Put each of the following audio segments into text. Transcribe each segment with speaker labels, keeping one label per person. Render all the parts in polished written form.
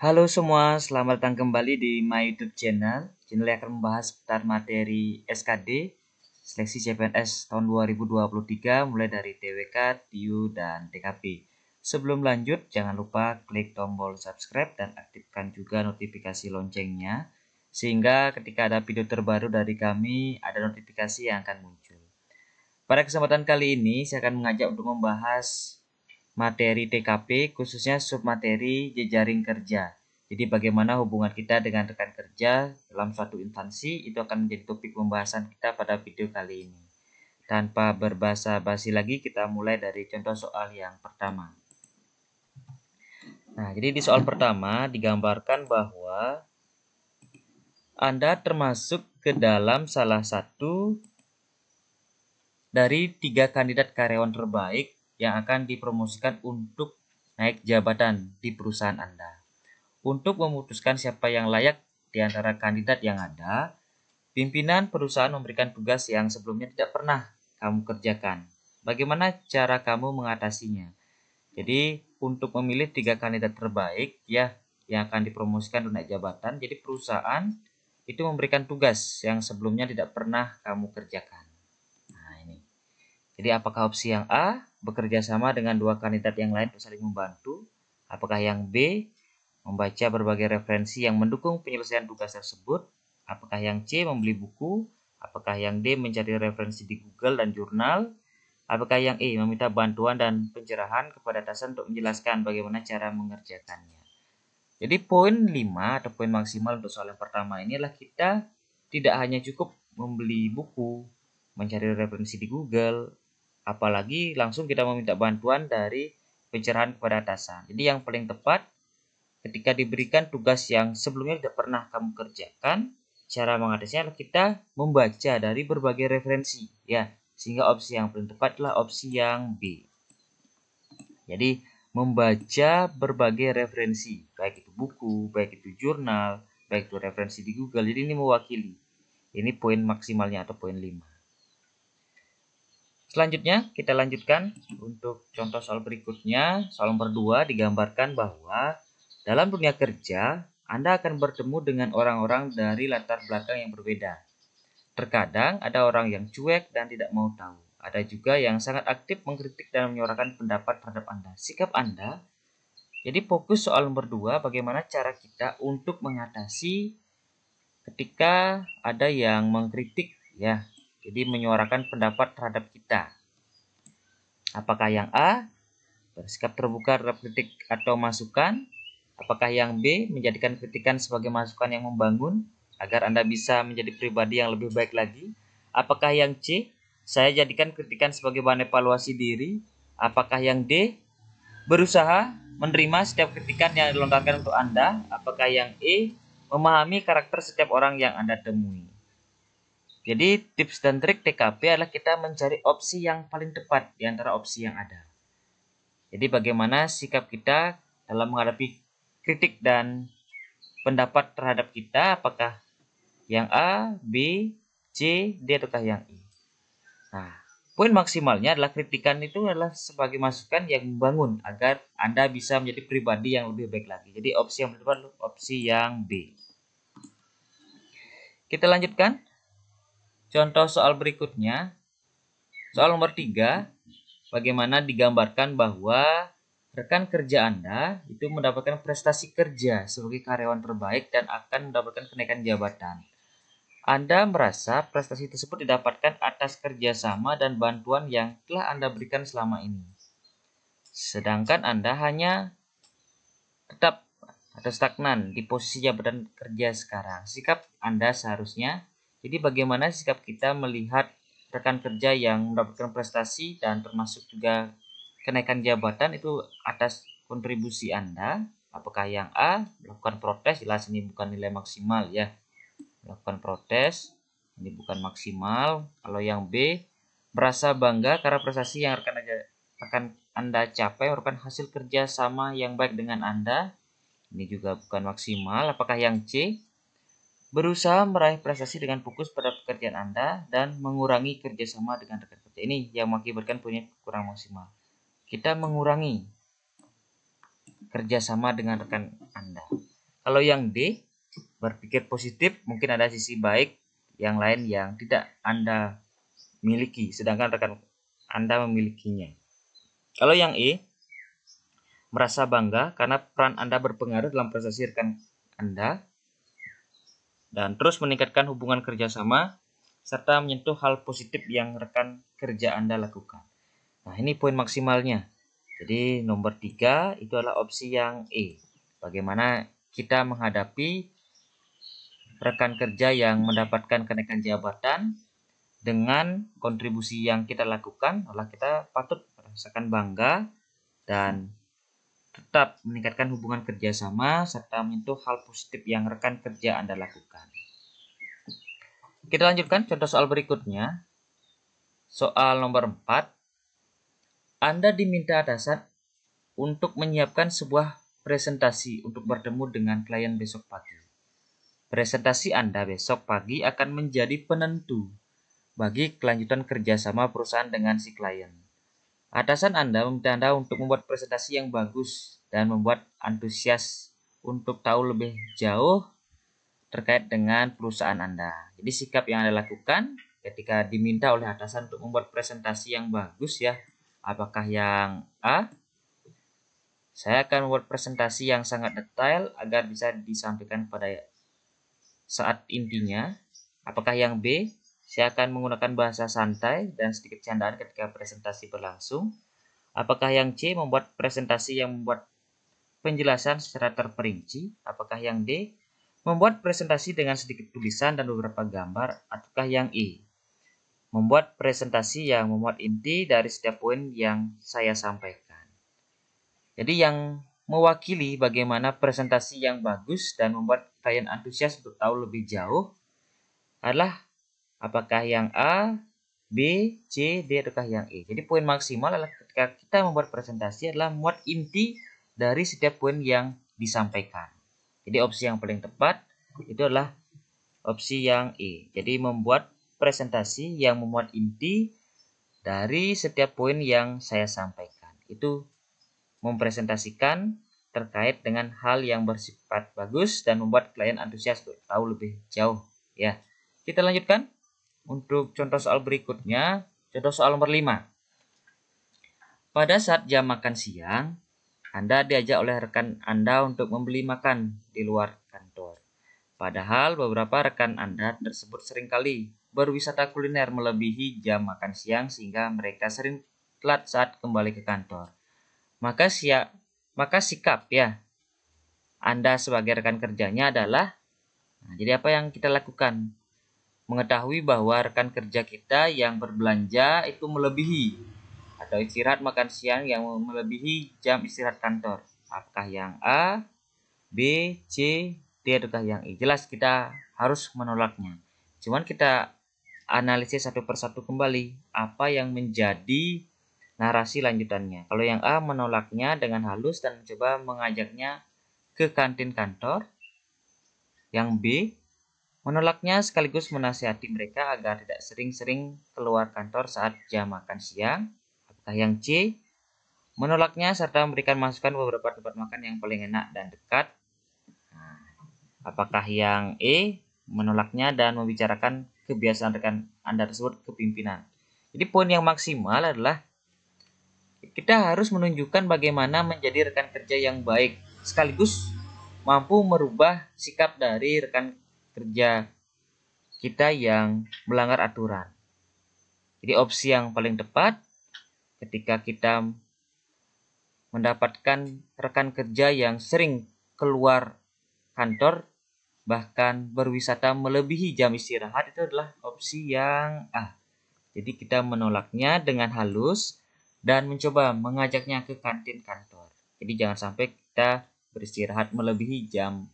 Speaker 1: Halo semua, selamat datang kembali di my YouTube channel. Channel yang akan membahas seputar materi SKD, seleksi CPNS tahun 2023 mulai dari TWK, TIU, dan TKP. Sebelum lanjut, jangan lupa klik tombol subscribe dan aktifkan juga notifikasi loncengnya, sehingga ketika ada video terbaru dari kami, ada notifikasi yang akan muncul. Pada kesempatan kali ini, saya akan mengajak untuk membahas materi TKP, khususnya submateri jejaring kerja. Jadi bagaimana hubungan kita dengan rekan kerja dalam suatu instansi itu akan menjadi topik pembahasan kita pada video kali ini. Tanpa berbasa-basi lagi, kita mulai dari contoh soal yang pertama. Nah, jadi di soal pertama digambarkan bahwa Anda termasuk ke dalam salah satu dari 3 kandidat karyawan terbaik yang akan dipromosikan untuk naik jabatan di perusahaan Anda. Untuk memutuskan siapa yang layak di antara kandidat yang ada, pimpinan perusahaan memberikan tugas yang sebelumnya tidak pernah kamu kerjakan. Bagaimana cara kamu mengatasinya? Jadi, untuk memilih 3 kandidat terbaik ya yang akan dipromosikan untuk naik jabatan, jadi perusahaan itu memberikan tugas yang sebelumnya tidak pernah kamu kerjakan. Nah, ini. Jadi apakah opsi yang A, bekerja sama dengan 2 kandidat yang lain untuk saling membantu? Apakah yang B, membaca berbagai referensi yang mendukung penyelesaian tugas tersebut? Apakah yang C, membeli buku? Apakah yang D, mencari referensi di Google dan jurnal? Apakah yang E, meminta bantuan dan pencerahan kepada atasan untuk menjelaskan bagaimana cara mengerjakannya? Jadi poin 5 atau poin maksimal untuk soal yang pertama ini adalah kita tidak hanya cukup membeli buku, mencari referensi di Google, apalagi langsung kita meminta bantuan dari pencerahan kepada atasan. Jadi yang paling tepat ketika diberikan tugas yang sebelumnya tidak pernah kamu kerjakan, cara mengatasinya adalah kita membaca dari berbagai referensi, ya, sehingga opsi yang paling tepat adalah opsi yang B. Jadi membaca berbagai referensi, baik itu buku, baik itu jurnal, baik itu referensi di Google. Jadi ini mewakili. Ini poin maksimalnya atau poin 5. Selanjutnya kita lanjutkan untuk contoh soal berikutnya. Soal nomor 2 digambarkan bahwa dalam dunia kerja Anda akan bertemu dengan orang-orang dari latar belakang yang berbeda. Terkadang ada orang yang cuek dan tidak mau tahu. Ada juga yang sangat aktif mengkritik dan menyuarakan pendapat terhadap Anda. Sikap Anda. Jadi fokus soal nomor 2, bagaimana cara kita untuk mengatasi ketika ada yang mengkritik ya. Jadi menyuarakan pendapat terhadap kita. Apakah yang A, bersikap terbuka terhadap kritik atau masukan? Apakah yang B, menjadikan kritikan sebagai masukan yang membangun agar Anda bisa menjadi pribadi yang lebih baik lagi? Apakah yang C, saya jadikan kritikan sebagai bahan evaluasi diri? Apakah yang D, berusaha menerima setiap kritikan yang dilontarkan untuk Anda? Apakah yang E, memahami karakter setiap orang yang Anda temui? Jadi tips dan trik TKP adalah kita mencari opsi yang paling tepat di antara opsi yang ada. Jadi bagaimana sikap kita dalam menghadapi kritik dan pendapat terhadap kita, apakah yang A, B, C, D, ataukah yang E. Nah, poin maksimalnya adalah kritikan itu adalah sebagai masukan yang membangun agar Anda bisa menjadi pribadi yang lebih baik lagi. Jadi opsi yang tepat adalah opsi yang B. Kita lanjutkan. Contoh soal berikutnya. Soal nomor 3. Bagaimana digambarkan bahwa rekan kerja Anda itu mendapatkan prestasi kerja sebagai karyawan terbaik dan akan mendapatkan kenaikan jabatan. Anda merasa prestasi tersebut didapatkan atas kerjasama dan bantuan yang telah Anda berikan selama ini. Sedangkan Anda hanya tetap atau stagnan di posisi jabatan kerja sekarang. Sikap Anda seharusnya, jadi bagaimana sikap kita melihat rekan kerja yang mendapatkan prestasi dan termasuk juga kenaikan jabatan itu atas kontribusi Anda? Apakah yang A, melakukan protes, jelas ini bukan nilai maksimal ya. Melakukan protes, ini bukan maksimal. Kalau yang B, merasa bangga karena prestasi yang akan Anda capai merupakan hasil kerja sama yang baik dengan Anda. Ini juga bukan maksimal. Apakah yang C, berusaha meraih prestasi dengan fokus pada pekerjaan Anda dan mengurangi kerjasama dengan rekan kerja. Ini yang mengakibatkan punya kurang maksimal. Kita mengurangi kerjasama dengan rekan Anda. Kalau yang D, berpikir positif, mungkin ada sisi baik yang lain yang tidak Anda miliki, sedangkan rekan Anda memilikinya. Kalau yang E, merasa bangga karena peran Anda berpengaruh dalam prestasi rekan Anda, dan terus meningkatkan hubungan kerjasama, serta menyentuh hal positif yang rekan kerja Anda lakukan. Nah, ini poin maksimalnya. Jadi nomor 3 itu adalah opsi yang E. Bagaimana kita menghadapi rekan kerja yang mendapatkan kenaikan jabatan dengan kontribusi yang kita lakukan, adalah kita patut merasakan bangga dan tetap meningkatkan hubungan kerjasama serta menyentuh hal positif yang rekan kerja Anda lakukan. Kita lanjutkan contoh soal berikutnya. Soal nomor 4. Anda diminta atasan untuk menyiapkan sebuah presentasi untuk bertemu dengan klien besok pagi. Presentasi Anda besok pagi akan menjadi penentu bagi kelanjutan kerjasama perusahaan dengan si klien. Atasan Anda meminta Anda untuk membuat presentasi yang bagus dan membuat antusias untuk tahu lebih jauh terkait dengan perusahaan Anda. Jadi sikap yang Anda lakukan ketika diminta oleh atasan untuk membuat presentasi yang bagus ya. Apakah yang A, saya akan membuat presentasi yang sangat detail agar bisa disampaikan pada saat intinya. Apakah yang B, saya akan menggunakan bahasa santai dan sedikit candaan ketika presentasi berlangsung. Apakah yang C, membuat presentasi yang membuat penjelasan secara terperinci. Apakah yang D, membuat presentasi dengan sedikit tulisan dan beberapa gambar. Ataukah yang E, membuat presentasi yang memuat inti dari setiap poin yang saya sampaikan. Jadi yang mewakili bagaimana presentasi yang bagus dan membuat klien antusias untuk tahu lebih jauh adalah apakah yang A, B, C, D, ataukah yang E. Jadi poin maksimal adalah ketika kita membuat presentasi adalah memuat inti dari setiap poin yang disampaikan. Jadi opsi yang paling tepat itu adalah opsi yang E. Jadi membuat presentasi yang memuat inti dari setiap poin yang saya sampaikan. Itu mempresentasikan terkait dengan hal yang bersifat bagus dan membuat klien antusias untuk tahu lebih jauh ya. Kita lanjutkan untuk contoh soal berikutnya, contoh soal nomor 5. Pada saat jam makan siang, Anda diajak oleh rekan Anda untuk membeli makan di luar kantor. Padahal beberapa rekan Anda tersebut seringkali berwisata kuliner melebihi jam makan siang sehingga mereka sering telat saat kembali ke kantor. Maka sikap ya Anda sebagai rekan kerjanya adalah, jadi apa yang kita lakukan? Mengetahui bahwa rekan kerja kita yang berbelanja itu melebihi atau istirahat makan siang yang melebihi jam istirahat kantor. Apakah yang A, B, C, D, ataukah yang E? Jelas kita harus menolaknya. Cuman kita analisis satu persatu kembali apa yang menjadi narasi lanjutannya. Kalau yang A, menolaknya dengan halus dan mencoba mengajaknya ke kantin kantor. Yang B, menolaknya sekaligus menasihati mereka agar tidak sering-sering keluar kantor saat jam makan siang. Apakah yang C, menolaknya serta memberikan masukan beberapa tempat makan yang paling enak dan dekat. Apakah yang E, menolaknya dan membicarakan kebiasaan rekan Anda tersebut ke pimpinan. Jadi poin yang maksimal adalah kita harus menunjukkan bagaimana menjadi rekan kerja yang baik sekaligus mampu merubah sikap dari rekan kerja kita yang melanggar aturan. Jadi opsi yang paling tepat ketika kita mendapatkan rekan kerja yang sering keluar kantor bahkan berwisata melebihi jam istirahat itu adalah opsi yang A. Jadi kita menolaknya dengan halus dan mencoba mengajaknya ke kantin kantor. Jadi jangan sampai kita beristirahat melebihi jam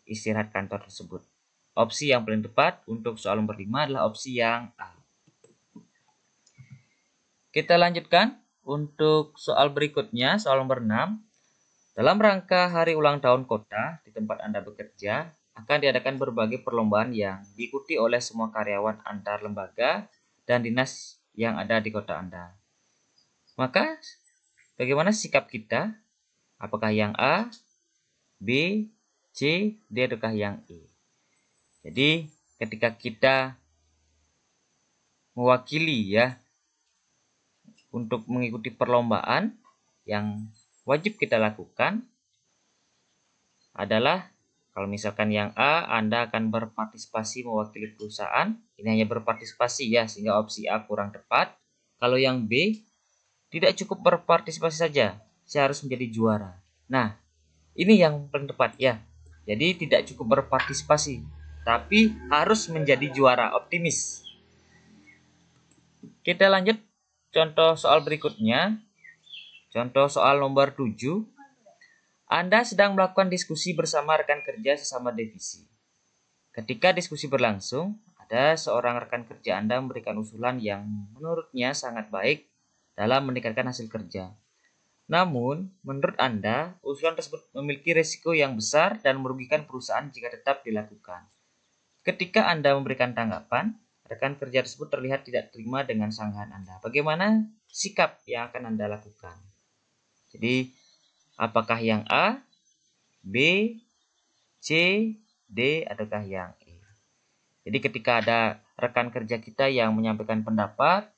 Speaker 1: istirahat kantor tersebut. Opsi yang paling tepat untuk soal nomor 5 adalah opsi yang A. Kita lanjutkan untuk soal berikutnya, soal nomor 6. Dalam rangka hari ulang tahun kota di tempat Anda bekerja, akan diadakan berbagai perlombaan yang diikuti oleh semua karyawan antar lembaga dan dinas yang ada di kota Anda. Maka, bagaimana sikap kita? Apakah yang A, B, C, D, ataukah yang E? Jadi ketika kita mewakili ya untuk mengikuti perlombaan, yang wajib kita lakukan adalah kalau misalkan yang A, Anda akan berpartisipasi mewakili perusahaan. Ini hanya berpartisipasi ya, sehingga opsi A kurang tepat. Kalau yang B, tidak cukup berpartisipasi saja, saya harus menjadi juara. Nah, ini yang paling tepat ya. Jadi tidak cukup berpartisipasi, tapi harus menjadi juara, optimis. Kita lanjut contoh soal berikutnya. Contoh soal nomor 7. Anda sedang melakukan diskusi bersama rekan kerja sesama divisi. Ketika diskusi berlangsung, ada seorang rekan kerja Anda memberikan usulan yang menurutnya sangat baik dalam meningkatkan hasil kerja. Namun, menurut Anda, usulan tersebut memiliki risiko yang besar dan merugikan perusahaan jika tetap dilakukan. Ketika Anda memberikan tanggapan, rekan kerja tersebut terlihat tidak terima dengan sanggahan Anda. Bagaimana sikap yang akan Anda lakukan? Jadi, apakah yang A, B, C, D, ataukah yang E? Jadi ketika ada rekan kerja kita yang menyampaikan pendapat,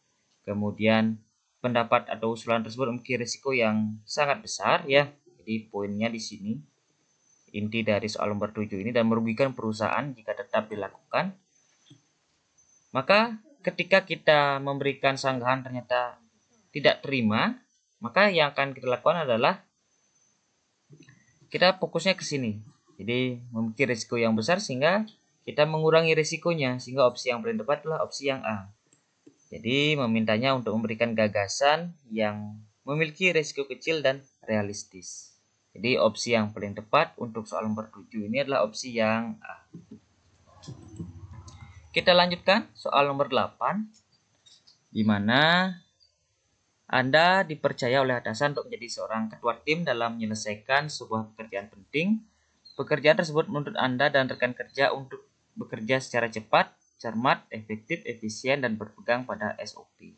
Speaker 1: kemudian pendapat atau usulan tersebut memiliki risiko yang sangat besar ya. Jadi poinnya di sini inti dari soal nomor 7 ini, dan merugikan perusahaan jika tetap dilakukan. Maka ketika kita memberikan sanggahan ternyata tidak terima, maka yang akan kita lakukan adalah kita fokusnya ke sini. Jadi memiliki risiko yang besar sehingga kita mengurangi risikonya, sehingga opsi yang paling tepat adalah opsi yang A. Jadi memintanya untuk memberikan gagasan yang memiliki risiko kecil dan realistis. Jadi opsi yang paling tepat untuk soal nomor 7 ini adalah opsi yang A. Kita lanjutkan soal nomor 8, di mana Anda dipercaya oleh atasan untuk menjadi seorang ketua tim dalam menyelesaikan sebuah pekerjaan penting. Pekerjaan tersebut menuntut Anda dan rekan kerja untuk bekerja secara cepat, cermat, efektif, efisien, dan berpegang pada SOP.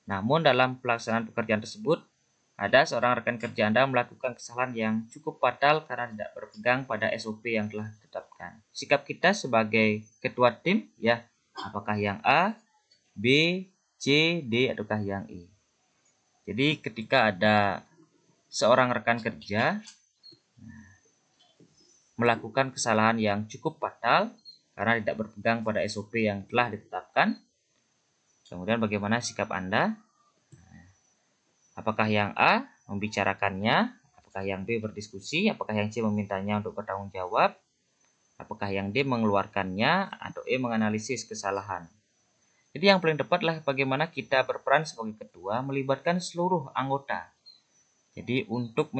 Speaker 1: Namun dalam pelaksanaan pekerjaan tersebut, ada seorang rekan kerja Anda melakukan kesalahan yang cukup fatal karena tidak berpegang pada SOP yang telah ditetapkan. Sikap kita sebagai ketua tim ya, apakah yang A, B, C, D, ataukah yang E? Jadi ketika ada seorang rekan kerja melakukan kesalahan yang cukup fatal karena tidak berpegang pada SOP yang telah ditetapkan, kemudian bagaimana sikap Anda? Apakah yang A membicarakannya? Apakah yang B berdiskusi? Apakah yang C memintanya untuk bertanggung jawab? Apakah yang D mengeluarkannya? Atau E menganalisis kesalahan? Jadi yang paling tepat adalah bagaimana kita berperan sebagai ketua melibatkan seluruh anggota. Jadi untuk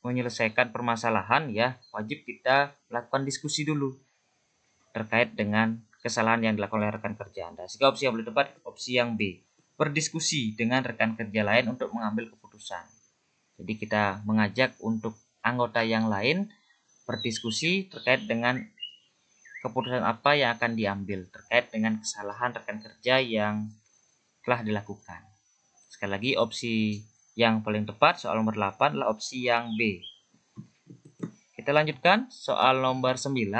Speaker 1: menyelesaikan permasalahan ya, wajib kita melakukan diskusi dulu terkait dengan kesalahan yang dilakukan oleh rekan kerja Anda. Sehingga opsi yang paling tepat opsi yang B, berdiskusi dengan rekan kerja lain untuk mengambil keputusan. Jadi kita mengajak untuk anggota yang lain berdiskusi terkait dengan keputusan apa yang akan diambil terkait dengan kesalahan rekan kerja yang telah dilakukan. Sekali lagi opsi yang paling tepat soal nomor 8 adalah opsi yang B. Kita lanjutkan soal nomor 9.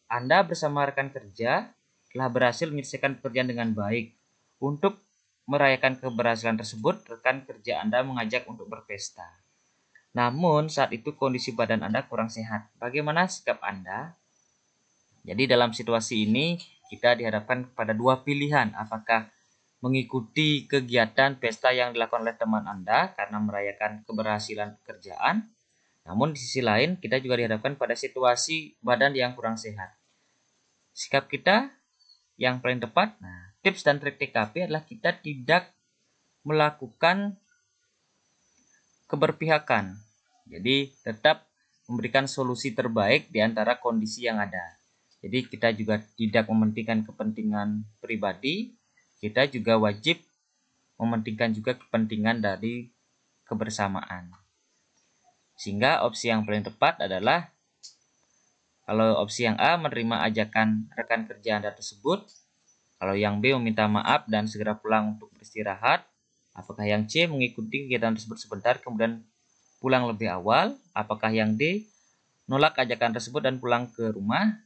Speaker 1: Anda bersama rekan kerja telah berhasil menyelesaikan pekerjaan dengan baik. Untuk merayakan keberhasilan tersebut, rekan kerja Anda mengajak untuk berpesta. Namun saat itu kondisi badan Anda kurang sehat. Bagaimana sikap Anda? Jadi dalam situasi ini kita dihadapkan pada dua pilihan. Apakah mengikuti kegiatan pesta yang dilakukan oleh teman Anda karena merayakan keberhasilan pekerjaan. Namun di sisi lain kita juga dihadapkan pada situasi badan yang kurang sehat. Sikap kita yang paling tepat, tips dan trik TKP adalah kita tidak melakukan keberpihakan. Jadi tetap memberikan solusi terbaik di antara kondisi yang ada. Jadi kita juga tidak mementingkan kepentingan pribadi, kita juga wajib mementingkan juga kepentingan dari kebersamaan. Sehingga opsi yang paling tepat adalah kalau opsi yang A menerima ajakan rekan kerja Anda tersebut, kalau yang B meminta maaf dan segera pulang untuk beristirahat, apakah yang C mengikuti kegiatan tersebut sebentar kemudian pulang lebih awal, apakah yang D nolak ajakan tersebut dan pulang ke rumah.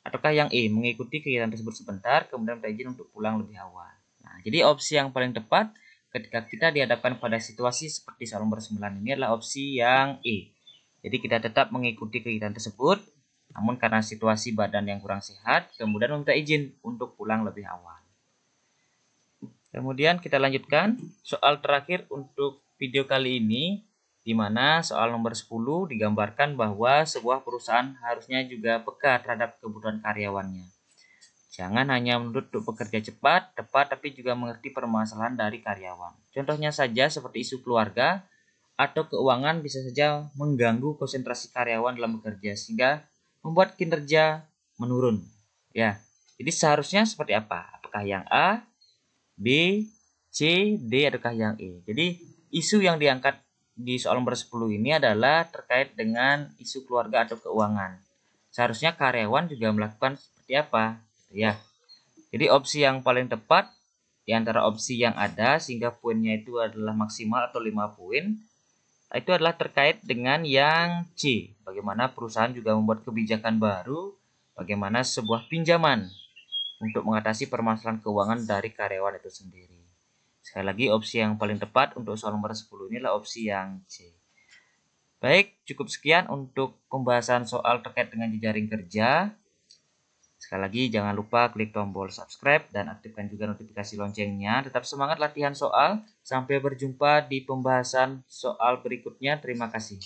Speaker 1: Ataukah yang E, mengikuti kegiatan tersebut sebentar, kemudian minta izin untuk pulang lebih awal. Nah, jadi opsi yang paling tepat ketika kita dihadapkan pada situasi seperti soal nomor 9 ini adalah opsi yang E. Jadi kita tetap mengikuti kegiatan tersebut, namun karena situasi badan yang kurang sehat, kemudian meminta izin untuk pulang lebih awal. Kemudian kita lanjutkan soal terakhir untuk video kali ini, di mana soal nomor 10 digambarkan bahwa sebuah perusahaan harusnya juga peka terhadap kebutuhan karyawannya. Jangan hanya menuntut untuk bekerja cepat, tepat, tapi juga mengerti permasalahan dari karyawan. Contohnya saja seperti isu keluarga atau keuangan bisa saja mengganggu konsentrasi karyawan dalam bekerja sehingga membuat kinerja menurun. Ya, jadi seharusnya seperti apa? Apakah yang A, B, C, D, ataukah yang E? Jadi isu yang diangkat di soal nomor 10 ini adalah terkait dengan isu keluarga atau keuangan. Seharusnya karyawan juga melakukan seperti apa? Ya, jadi opsi yang paling tepat di antara opsi yang ada sehingga poinnya itu adalah maksimal atau 5 poin, itu adalah terkait dengan yang C. Bagaimana perusahaan juga membuat kebijakan baru, bagaimana sebuah pinjaman untuk mengatasi permasalahan keuangan dari karyawan itu sendiri. Sekali lagi opsi yang paling tepat untuk soal nomor 10 ini adalah opsi yang C. Baik, cukup sekian untuk pembahasan soal terkait dengan jejaring kerja. Sekali lagi jangan lupa klik tombol subscribe dan aktifkan juga notifikasi loncengnya. Tetap semangat latihan soal. Sampai berjumpa di pembahasan soal berikutnya. Terima kasih.